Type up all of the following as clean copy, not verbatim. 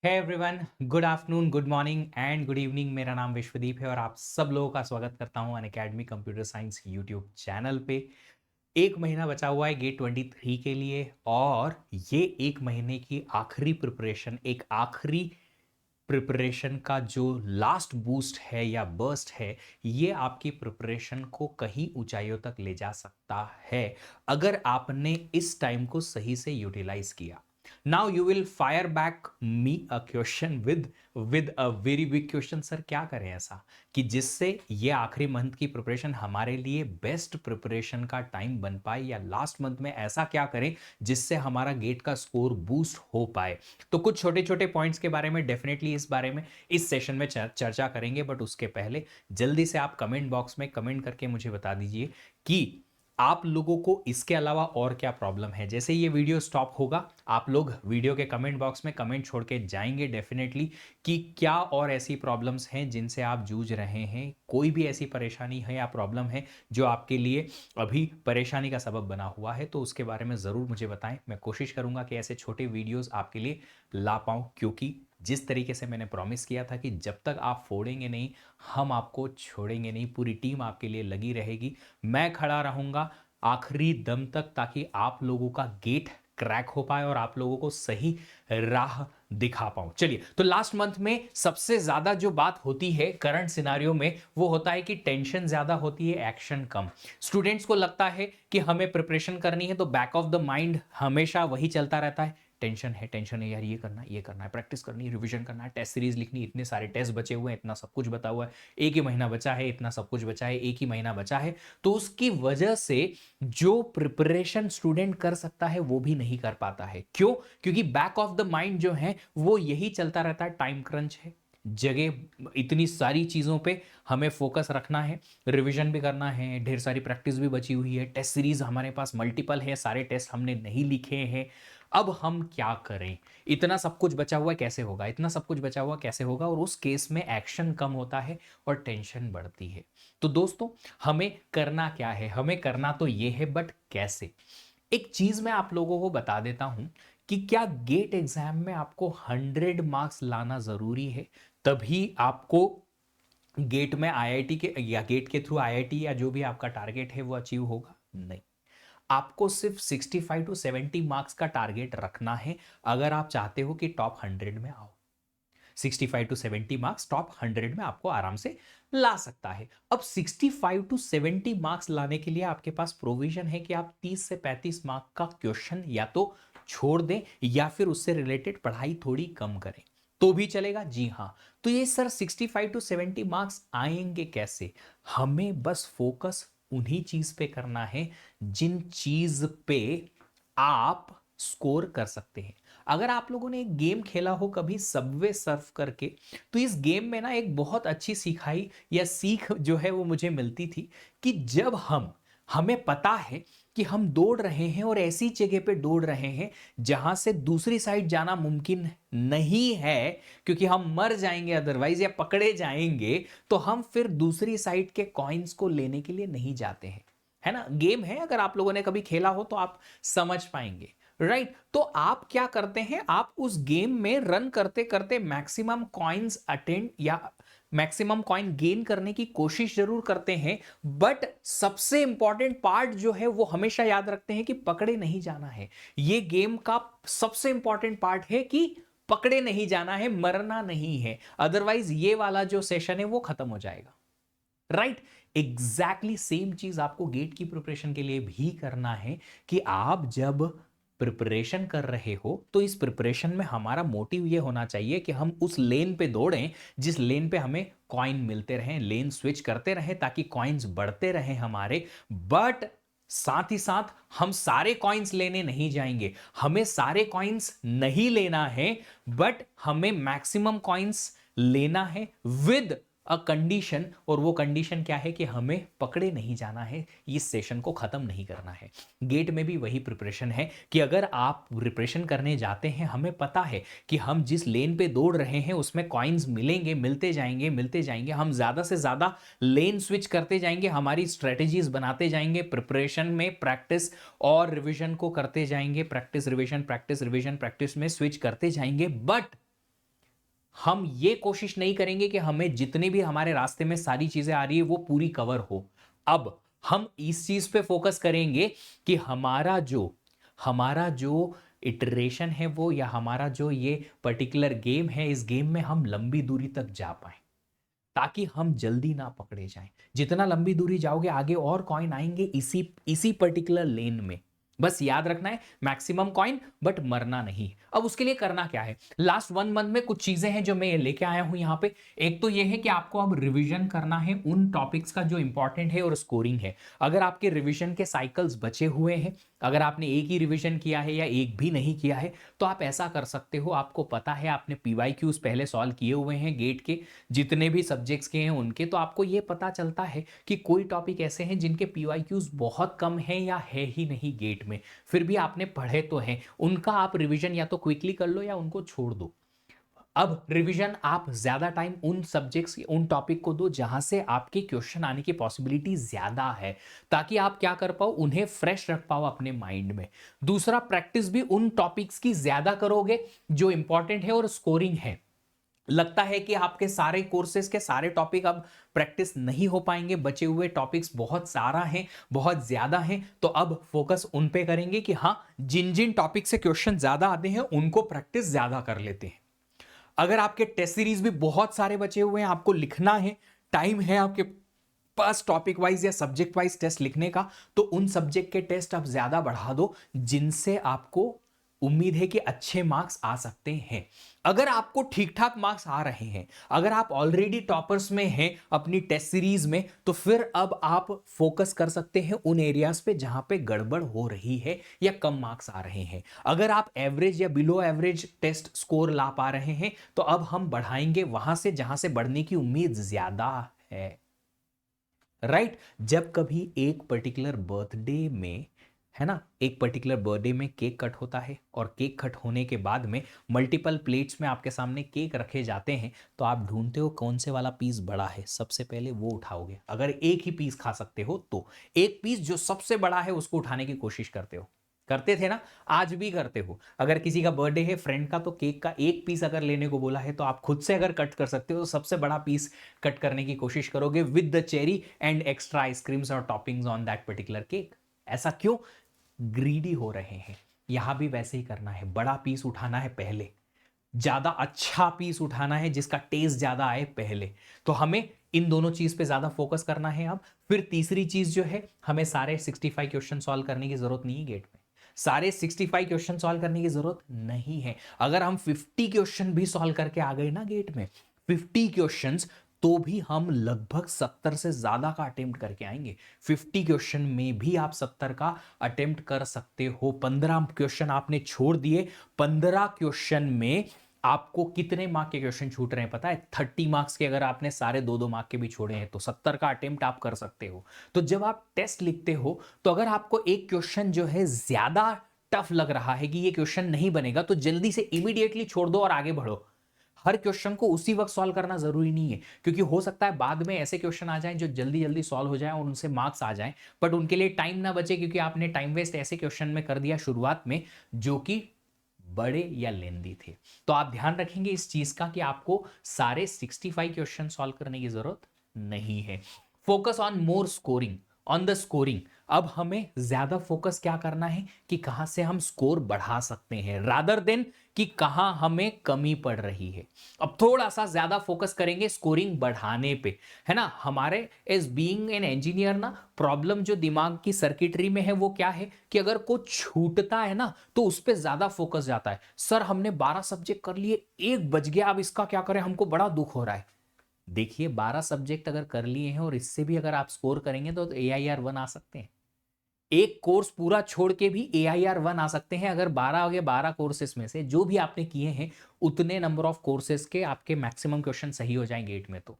है everyone, good afternoon, good morning and good evening. मेरा नाम विश्वदीप है और आप सब लोगों का स्वागत करता हूं Unacademy computer science YouTube channel पे। एक महीना बचा हुआ है गेट 23 के लिए और ये एक महीने की आखिरी प्रिपरेशन, एक आखिरी प्रिपरेशन का जो लास्ट बूस्ट है या बर्स्ट है, ये आपकी प्रिपरेशन को कहीं ऊंचाइयों तक ले जा सकता है अगर आपने इस टाइम को सही से यूटिलाइज किया। Now you will fire back me a question with a very big question. Sir क्या करें ऐसा कि जिससे ये आखिरी मंथ की प्रिपरेशन हमारे लिए बेस्ट प्रिपरेशन का टाइम बन पाए, या लास्ट मंथ में ऐसा क्या करें जिससे हमारा गेट का स्कोर बूस्ट हो पाए। तो कुछ छोटे छोटे पॉइंट्स के बारे में डेफिनेटली इस बारे में इस सेशन में चर्चा करेंगे, बट उसके पहले जल्दी से आप कमेंट बॉक्स में कमेंट करके मुझे बता दीजिए कि आप लोगों को इसके अलावा और क्या प्रॉब्लम है। जैसे ये वीडियो स्टॉप होगा, आप लोग वीडियो के कमेंट बॉक्स में कमेंट छोड़ के जाएंगे डेफिनेटली कि क्या और ऐसी प्रॉब्लम्स हैं जिनसे आप जूझ रहे हैं, कोई भी ऐसी परेशानी है या प्रॉब्लम है जो आपके लिए अभी परेशानी का सबब बना हुआ है, तो उसके बारे में ज़रूर मुझे बताएं। मैं कोशिश करूंगा कि ऐसे छोटे वीडियोस आपके लिए ला पाऊँ, क्योंकि जिस तरीके से मैंने प्रॉमिस किया था कि जब तक आप फोड़ेंगे नहीं, हम आपको छोड़ेंगे नहीं, पूरी टीम आपके लिए लगी रहेगी, मैं खड़ा रहूंगा आखिरी दम तक, ताकि आप लोगों का गेट क्रैक हो पाए और आप लोगों को सही राह दिखा पाऊं। चलिए, तो लास्ट मंथ में सबसे ज्यादा जो बात होती है करंट सिनारियो में, वो होता है कि टेंशन ज्यादा होती है, एक्शन कम। स्टूडेंट्स को लगता है कि हमें प्रिपरेशन करनी है तो बैक ऑफ द माइंड हमेशा वही चलता रहता है, टेंशन है यार, ये करना है, प्रैक्टिस करनी है, रिवीजन करना है, टेस्ट सीरीज लिखनी है, इतने सारे टेस्ट बचे हुए हैं, इतना सब कुछ बता हुआ है, एक ही महीना बचा है, इतना सब कुछ बचा है, एक ही महीना बचा है। तो उसकी वजह से जो प्रिपरेशन स्टूडेंट कर सकता है वो भी नहीं कर पाता है। क्यों? क्योंकि बैक ऑफ द माइंड जो है वो यही चलता रहता है, टाइम क्रंच है, जगह इतनी सारी चीज़ों पे हमें फोकस रखना है, रिवीजन भी करना है, ढेर सारी प्रैक्टिस भी बची हुई है, टेस्ट सीरीज हमारे पास मल्टीपल है, सारे टेस्ट हमने नहीं लिखे हैं। अब हम क्या करें? इतना सब कुछ बचा हुआ कैसे होगा, इतना सब कुछ बचा हुआ कैसे होगा? और उस केस में एक्शन कम होता है और टेंशन बढ़ती है। तो दोस्तों, हमें करना क्या है? हमें करना तो ये है, बट कैसे? एक चीज मैं आप लोगों को बता देता हूं कि क्या गेट एग्जाम में आपको 100 मार्क्स लाना जरूरी है तभी आपको गेट में आईआईटी के या गेट के थ्रू आईआईटी या जो भी आपका टारगेट है वो अचीव होगा? नहीं। आपको सिर्फ 65 to 70 मार्क्स का टारगेट रखना है अगर आप चाहते हो कि टॉप 100 में आओ। 65 to 70 मार्क्स टॉप 100 में आपको आराम से ला सकता है। अब 65 to 70 मार्क्स लाने के लिए आपके पास प्रोविजन है कि आप 30 से 35 मार्क्स का क्वेश्चन या तो छोड़ दें या फिर उससे रिलेटेड पढ़ाई थोड़ी कम करें, तो भी चलेगा। जी हाँ। तो ये सर 65 to 70 मार्क्स आएंगे कैसे? हमें बस फोकस उन्हीं चीज पे करना है जिन चीज पे आप स्कोर कर सकते हैं। अगर आप लोगों ने एक गेम खेला हो कभी सबवे सर्फ करके, तो इस गेम में ना एक बहुत अच्छी सिखाई या सीख जो है वो मुझे मिलती थी कि जब हमें पता है कि हम दौड़ रहे हैं और ऐसी जगह पे दौड़ रहे हैं जहां से दूसरी साइड जाना मुमकिन नहीं है, क्योंकि हम मर जाएंगे अदरवाइज या पकड़े जाएंगे, तो हम फिर दूसरी साइड के कॉइन्स को लेने के लिए नहीं जाते हैं। है ना? गेम है, अगर आप लोगों ने कभी खेला हो तो आप समझ पाएंगे। राइट? तो आप क्या करते हैं, आप उस गेम में रन करते करते मैक्सिमम कॉइन्स अटेंड या मैक्सिमम कॉइन गेन करने की कोशिश जरूर करते हैं, बट सबसे इंपॉर्टेंट पार्ट जो है वो हमेशा याद रखते हैं कि पकड़े नहीं जाना है। ये गेम का सबसे इंपॉर्टेंट पार्ट है कि पकड़े नहीं जाना है, मरना नहीं है, अदरवाइज ये वाला जो सेशन है वो खत्म हो जाएगा। राइट? एग्जैक्टली सेम चीज आपको गेट की प्रिपरेशन के लिए भी करना है कि आप जब प्रिपरेशन कर रहे हो तो इस प्रिपरेशन में हमारा मोटिव ये होना चाहिए कि हम उस लेन पे दौड़ें जिस लेन पे हमें कॉइन मिलते रहें, लेन स्विच करते रहें ताकि कॉइन्स बढ़ते रहें हमारे। बट साथ ही साथ हम सारे कॉइन्स लेने नहीं जाएंगे, हमें सारे कॉइन्स नहीं लेना है, बट हमें मैक्सिमम कॉइन्स लेना है विद अ कंडीशन। और वो कंडीशन क्या है कि हमें पकड़े नहीं जाना है, इस सेशन को खत्म नहीं करना है। गेट में भी वही प्रिपरेशन है कि अगर आप प्रिपरेशन करने जाते हैं, हमें पता है कि हम जिस लेन पे दौड़ रहे हैं उसमें कॉइन्स मिलेंगे, मिलते जाएंगे मिलते जाएंगे, हम ज्यादा से ज्यादा लेन स्विच करते जाएंगे, हमारी स्ट्रेटेजीज बनाते जाएंगे, प्रिपरेशन में प्रैक्टिस और रिविजन को करते जाएंगे, practice revision practice revision practice में स्विच करते जाएंगे। बट हम ये कोशिश नहीं करेंगे कि हमें जितने भी हमारे रास्ते में सारी चीजें आ रही है वो पूरी कवर हो। अब हम इस चीज पे फोकस करेंगे कि हमारा जो इटरेशन है वो, या हमारा जो ये पर्टिकुलर गेम है, इस गेम में हम लंबी दूरी तक जा पाए, ताकि हम जल्दी ना पकड़े जाएं। जितना लंबी दूरी जाओगे आगे और कॉइन आएंगे इसी इसी पर्टिकुलर लेन में। बस याद रखना है मैक्सिमम कॉइन, बट मरना नहीं। अब उसके लिए करना क्या है, लास्ट 1 मंथ में कुछ चीजें हैं जो मैं लेके आया हूं यहां पे। एक तो ये है कि आपको अब रिवीजन करना है उन टॉपिक्स का जो इंपॉर्टेंट है और स्कोरिंग है। अगर आपके रिवीजन के साइकिल्स बचे हुए हैं, अगर आपने एक ही रिवीजन किया है या एक भी नहीं किया है, तो आप ऐसा कर सकते हो। आपको पता है आपने पीवाईक्यूज पहले सॉल्व किए हुए हैं गेट के, जितने भी सब्जेक्ट्स के हैं उनके, तो आपको ये पता चलता है कि कोई टॉपिक ऐसे हैं जिनके पीवाईक्यूज बहुत कम हैं या है ही नहीं गेट में, फिर भी आपने पढ़े तो हैं। उनका आप रिवीजन या तो क्विकली कर लो या उनको छोड़ दो। अब रिवीजन आप ज्यादा टाइम उन सब्जेक्ट्स उन टॉपिक को दो जहां से आपके क्वेश्चन आने की पॉसिबिलिटी ज्यादा है, ताकि आप क्या कर पाओ, उन्हें फ्रेश रख पाओ अपने माइंड में। दूसरा, प्रैक्टिस भी उन टॉपिक्स की ज्यादा करोगे जो इंपॉर्टेंट है और स्कोरिंग है। लगता है कि आपके सारे कोर्सेज के सारे टॉपिक अब प्रैक्टिस नहीं हो पाएंगे, बचे हुए टॉपिक्स बहुत सारा हैं, बहुत ज्यादा हैं, तो अब फोकस उन पे करेंगे कि हाँ, जिन जिन टॉपिक से क्वेश्चन ज्यादा आते हैं उनको प्रैक्टिस ज्यादा कर लेते हैं। अगर आपके टेस्ट सीरीज भी बहुत सारे बचे हुए हैं, आपको लिखना है, टाइम है आपके पास टॉपिक वाइज या सब्जेक्ट वाइज टेस्ट लिखने का, तो उन सब्जेक्ट के टेस्ट आप ज्यादा बढ़ा दो जिनसे आपको उम्मीद है कि अच्छे मार्क्स आ सकते हैं। अगर आपको ठीक ठाक मार्क्स आ रहे हैं, अगर आप ऑलरेडी टॉपर्स में हैं अपनी टेस्ट सीरीज में, तो फिर अब आप फोकस कर सकते हैं उन एरियाज पे जहां पे गड़बड़ हो रही है या कम मार्क्स आ रहे हैं। अगर आप एवरेज या बिलो एवरेज टेस्ट स्कोर ला पा रहे हैं, तो अब हम बढ़ाएंगे वहां से जहां से बढ़ने की उम्मीद ज्यादा है। राइट? जब कभी एक पर्टिकुलर बर्थडे में, है ना, एक पर्टिकुलर बर्थडे में केक कट होता है, और केक कट होने के बाद में मल्टीपल प्लेट्स में आपके सामने केक रखे जाते हैं, तो आप ढूंढते हो कौन से वाला पीस बड़ा है, सबसे पहले वो उठाओगे। अगर एक ही पीस खा सकते हो तो एक पीस जो सबसे बड़ा है उसको उठाने की कोशिश करते हो। करते थे ना, आज भी करते हो। अगर किसी का बर्थडे है फ्रेंड का, तो केक का एक पीस अगर लेने को बोला है, तो आप खुद से अगर कट कर सकते हो तो सबसे बड़ा पीस कट करने की कोशिश करोगे, with the cherry and extra ice creams और toppings on that particular cake. ऐसा क्यों? ग्रीडी हो रहे हैं। यहां भी वैसे ही करना है, बड़ा पीस उठाना है पहले, ज्यादा अच्छा पीस उठाना है जिसका टेस्ट ज्यादा आए पहले। तो हमें इन दोनों चीज पे ज्यादा फोकस करना है। अब फिर तीसरी चीज जो है, हमें सारे 65 क्वेश्चन सॉल्व करने की जरूरत नहीं है गेट में। सारे 65 क्वेश्चन सॉल्व करने की जरूरत नहीं है। अगर हम 50 क्वेश्चन भी सॉल्व करके आ गए ना गेट में, 50 क्वेश्चंस, तो भी हम लगभग 70 से ज्यादा का अटेम्प्ट करके आएंगे। 50 क्वेश्चन में भी आप 70 का अटेम्प्ट कर सकते हो। 15 क्वेश्चन आपने छोड़ दिए, 15 क्वेश्चन में आपको कितने मार्क के क्वेश्चन छूट रहे हैं पता है? 30 मार्क्स के। अगर आपने सारे 2-2 मार्क के भी छोड़े हैं, तो 70 का अटेम्प्ट आप कर सकते हो। तो जब आप टेस्ट लिखते हो, तो अगर आपको एक क्वेश्चन जो है ज्यादा टफ लग रहा है कि ये क्वेश्चन नहीं बनेगा, तो जल्दी से इमीडिएटली छोड़ दो और आगे बढ़ो। हर क्वेश्चन को उसी वक्त सॉल्व करना जरूरी नहीं है, क्योंकि हो सकता है बाद में ऐसे क्वेश्चन आ जाएं जो जल्दी जल्दी सॉल्व हो जाएं और उनसे मार्क्स आ जाएं, बट उनके लिए टाइम ना बचे, क्योंकि आपने टाइम वेस्ट ऐसे क्वेश्चन में कर दिया शुरुआत में जो कि बड़े या लेंदी थे। तो आप ध्यान रखेंगे इस चीज का कि आपको सारे 65 क्वेश्चन सॉल्व करने की जरूरत नहीं है। Focus on more scoring, on the scoring. अब हमें ज्यादा फोकस क्या करना है कि कहां से हम स्कोर बढ़ा सकते हैं, रादर देन कि कहां हमें कमी पड़ रही है। अब थोड़ा सा ज्यादा फोकस करेंगे स्कोरिंग बढ़ाने पे, है ना। हमारे एज बीइंग एन इंजीनियर ना, प्रॉब्लम जो दिमाग की सर्किटरी में है वो क्या है कि अगर कुछ छूटता है ना, तो उस पर ज्यादा फोकस जाता है। सर हमने 12 सब्जेक्ट कर लिए, एक बच गया, अब इसका क्या करें, हमको बड़ा दुख हो रहा है। देखिए 12 सब्जेक्ट अगर कर लिए हैं और इससे भी अगर आप स्कोर करेंगे तो AIR 1 आ सकते हैं। एक कोर्स पूरा छोड़ के भी AIR 1 आ सकते हैं। अगर 12 हो गए, 12 कोर्सेस में से जो भी आपने किए हैं, उतने नंबर ऑफ कोर्सेस के आपके मैक्सिमम क्वेश्चन सही हो जाएंगे गेट में। तो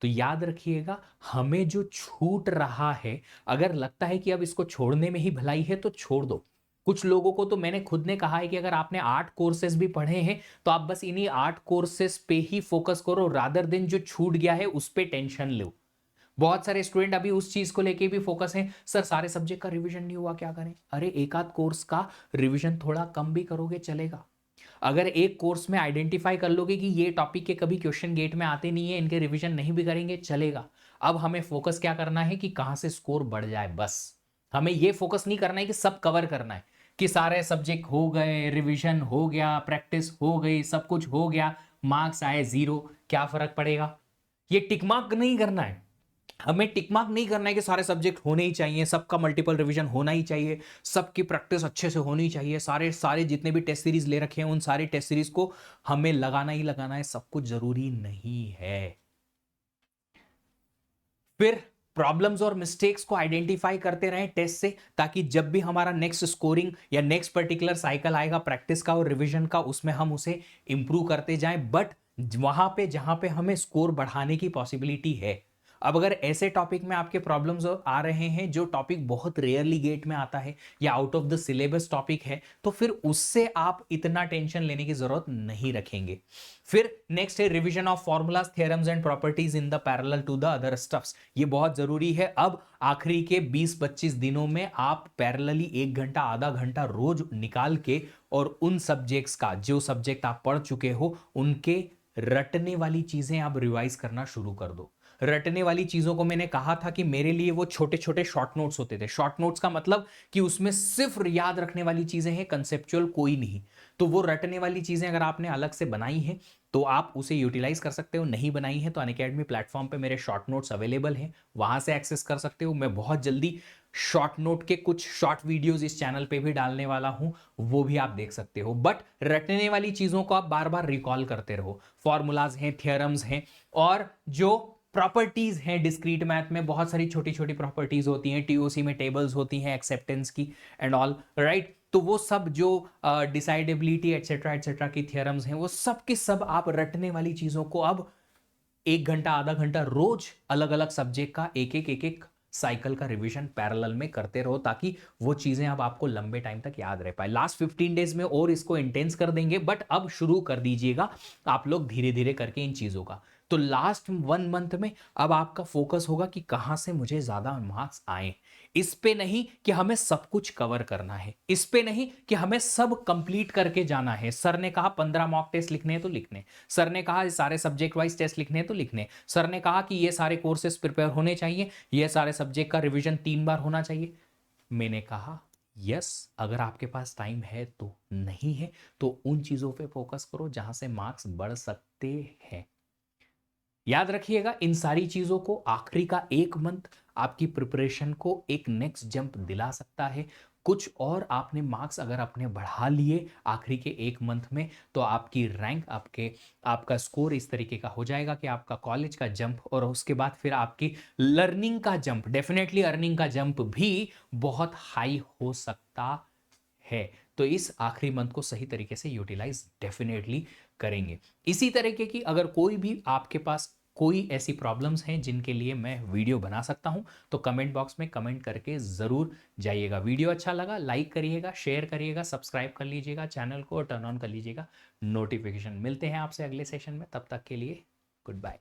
याद रखिएगा, हमें जो छूट रहा है, अगर लगता है कि अब इसको छोड़ने में ही भलाई है, तो छोड़ दो। कुछ लोगों को तो मैंने खुद ने कहा है कि अगर आपने 8 कोर्सेज भी पढ़े हैं, तो आप बस इन्हीं 8 कोर्सेज पे ही फोकस करो, रादर देन जो छूट गया है उस पे टेंशन लो। बहुत सारे स्टूडेंट अभी उस चीज को लेके भी फोकस हैं, सर सारे सब्जेक्ट का रिवीजन नहीं हुआ, क्या करें? अरे एक आध कोर्स का रिवीजन थोड़ा कम भी करोगे चलेगा। अगर एक कोर्स में आइडेंटिफाई कर लोगे कि ये टॉपिक के कभी क्वेश्चन गेट में आते नहीं है, इनके रिवीजन नहीं भी करेंगे चलेगा। अब हमें फोकस क्या करना है कि कहां से स्कोर बढ़ जाए, बस हमें ये फोकस नहीं करना है कि सब कवर करना है, कि सारे सब्जेक्ट हो गए, रिवीजन हो गया, प्रैक्टिस हो गई, सब कुछ हो गया, मार्क्स आए 0, क्या फर्क पड़ेगा। ये टिक मार्क नहीं करना है, हमें टिक मार्क नहीं करना है कि सारे सब्जेक्ट होने ही चाहिए, सबका मल्टीपल रिवीजन होना ही चाहिए, सबकी प्रैक्टिस अच्छे से होनी चाहिए, सारे सारे जितने भी टेस्ट सीरीज ले रखे हैं उन सारी टेस्ट सीरीज को हमें लगाना ही लगाना है, सब कुछ जरूरी नहीं है। फिर प्रॉब्लम्स और मिस्टेक्स को आइडेंटिफाई करते रहें टेस्ट से, ताकि जब भी हमारा नेक्स्ट स्कोरिंग या नेक्स्ट पर्टिकुलर साइकिल आएगा प्रैक्टिस का और रिवीजन का, उसमें हम उसे इंप्रूव करते जाएं, बट वहां पे जहां पे हमें स्कोर बढ़ाने की पॉसिबिलिटी है। अब अगर ऐसे टॉपिक में आपके प्रॉब्लम्स आ रहे हैं जो टॉपिक बहुत रेयरली गेट में आता है या out of the syllabus topic है, तो फिर उससे आप इतना टेंशन लेने की जरूरत नहीं रखेंगे। फिर नेक्स्ट है revision of formulas, theorems and properties in the parallel to the other stuffs. ये बहुत जरूरी है। अब आखिरी के 20-25 दिनों में आप पैरेलली 1 घंटा आधा घंटा रोज निकाल के और उन सब्जेक्ट्स का, जो सब्जेक्ट आप पढ़ चुके हो उनके रटने वाली चीजें आप रिवाइज करना शुरू कर दो। रटने वाली चीजों को मैंने कहा था कि मेरे लिए वो छोटे छोटे शॉर्ट नोट्स होते थे। शॉर्ट नोट्स का मतलब कि उसमें सिर्फ याद रखने वाली चीजें हैं, कंसेप्चुअल कोई नहीं। तो वो रटने वाली चीजें अगर आपने अलग से बनाई हैं तो आप उसे यूटिलाइज कर सकते हो, नहीं बनाई है तो अनअकैडमी प्लेटफॉर्म पे मेरे शॉर्ट नोट्स अवेलेबल हैं, वहां से एक्सेस कर सकते हो। मैं बहुत जल्दी शॉर्ट नोट के कुछ शॉर्ट वीडियोस इस चैनल पे भी डालने वाला हूं, वो भी आप देख सकते हो। बट रटने वाली चीजों को आप बार बार रिकॉल करते रहो। फॉर्मूलाज हैं, थियरम्स हैं, और जो प्रॉपर्टीज हैं, डिस्क्रीट मैथ में बहुत सारी छोटी छोटी प्रॉपर्टीज होती हैं, टीओसी में टेबल्स होती हैं एक्सेप्टेंस की एंड ऑल, राइट। तो वो सब जो डिसाइडेबिलिटी एटसेट्रा एटसेट्रा की थियरम्स हैं, वो सब के सब आप रटने वाली चीजों को अब 1 घंटा आधा घंटा रोज अलग अलग सब्जेक्ट का एक एक साइकिल का रिवीजन पैरेलल में करते रहो, ताकि वो चीजें अब आपको लंबे टाइम तक याद रह पाए। लास्ट 15 डेज में और इसको इंटेंस कर देंगे, बट अब शुरू कर दीजिएगा आप लोग धीरे धीरे करके इन चीजों का। तो लास्ट 1 मंथ में अब आपका फोकस होगा कि कहां से मुझे ज्यादा मार्क्स आए। इस पे नहीं कि हमें सब कुछ कवर करना है, इस पे नहीं कि हमें सब कंप्लीट करके जाना है। सर ने कहा 15 मॉक टेस्ट लिखने हैं तो लिखने, सर ने कहा सारे सब्जेक्ट वाइज टेस्ट लिखने हैं तो लिखने, सर ने कहा कि ये सारे कोर्सेज प्रिपेयर होने चाहिए, ये सारे सब्जेक्ट का रिवीजन 3 बार होना चाहिए। मैंने कहा यस, अगर आपके पास टाइम है तो, नहीं है तो उन चीजों पे फोकस करो जहां से मार्क्स बढ़ सकते हैं। याद रखिएगा, इन सारी चीजों को आखिरी का 1 मंथ आपकी प्रिपरेशन को एक नेक्स्ट जंप दिला सकता है। कुछ और आपने मार्क्स अगर अपने बढ़ा लिए आखिरी के 1 मंथ में, तो आपकी रैंक, आपका स्कोर इस तरीके का हो जाएगा कि आपका कॉलेज का जंप और उसके बाद फिर आपकी लर्निंग का जंप, डेफिनेटली अर्निंग का जंप भी बहुत हाई हो सकता है। तो इस आखिरी मंथ को सही तरीके से यूटिलाइज डेफिनेटली करेंगे। इसी तरीके की अगर कोई भी आपके पास कोई ऐसी प्रॉब्लम्स हैं जिनके लिए मैं वीडियो बना सकता हूं, तो कमेंट बॉक्स में कमेंट करके ज़रूर जाइएगा। वीडियो अच्छा लगा लाइक करिएगा, शेयर करिएगा, सब्सक्राइब कर लीजिएगा चैनल को और टर्न ऑन कर लीजिएगा नोटिफिकेशन। मिलते हैं आपसे अगले सेशन में, तब तक के लिए गुड बाय।